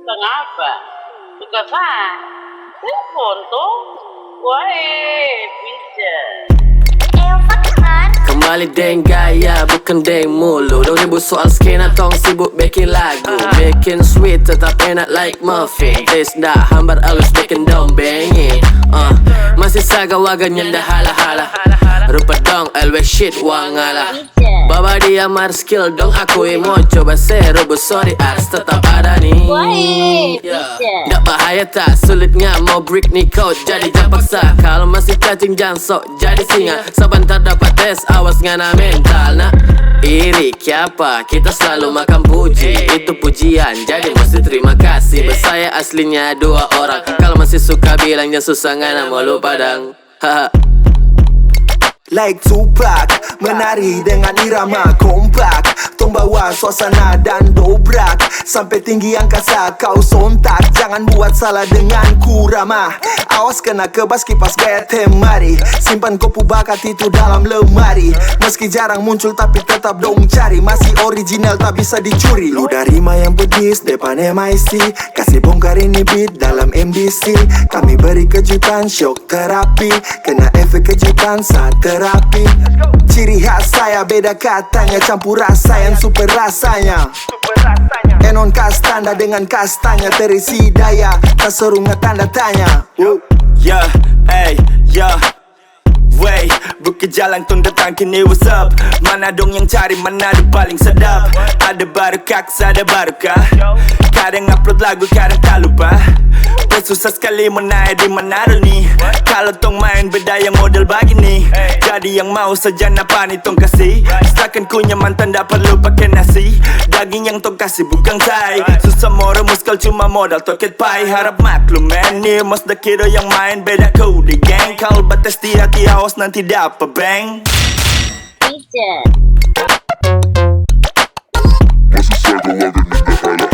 Kenapa? Suka sah? Telepon tuh. Wah, bisa. Kembali deng gaya, bukan deng mulu. 2000 soal skena, tong sibuk bikin lagu. Bikin sweet, tetap enak like muffin. Taste dah hambar alus, bikin dong bangin. Masih saga waga nyenda hala-hala. Rupa dong, always shit wangala. Baba dia mar skill dong, aku mau coba seru. Sorry ars tetap ada nih. Nggak bahaya tak, sulitnya mau break nih kau. Jadi jangan paksa, kalau masih cacing jangan sok jadi singa. Sebentar dapat tes, awas ngana mental. Nah iri siapa, kita selalu makan puji. Itu pujian, jadi mesti terima kasih. Bersaya aslinya 2 orang. Kalau masih suka bilangnya susah ngana mau lupa dang. Haha. Like Tupac, menari dengan irama kompak. Tong bawa suasana dan dobrak sampai tinggi angkasa kau sontak. Jangan buat salah dengan kurama. Awas kena kebas kipas gaya temari. Simpan kopu bakat itu dalam lemari. Meski jarang muncul tapi tetap dong cari. Masih original tak bisa dicuri. Lu dari yang pedis depan MIC. Kasih bongkar ini beat dalam MDC. Kami beri kejutan shock terapi. Kena efek kejutan saat terapi. Ciri khas saya beda katanya, campur rasa yang super rasanya. Enon kastanda dengan kastanya terisi daya. Tak seru tanda tanya. Yeah, hey, yeah. Wey, buka jalan tong datang kini what's up. Mana dong yang cari, mana ada paling sedap. Ada baru kaks, ada baru kah. Kadang upload lagu, kadang tak lupa. Susah sekali menaik di Manado nih. Kalau tong main beda yang model begini. Jadi yang mau saja napa nih tong kasih. Setakan ku nyaman tak perlu pakai nasi. Daging yang tong kasih bukan tai. Susah mau remus kalau cuma modal toket pai. Harap maklum man, nih mas the kiddo yang main beda kode gang. Kalau batas hati awas nanti dapat bang. Bisa. Masih saga waga nyenda hala.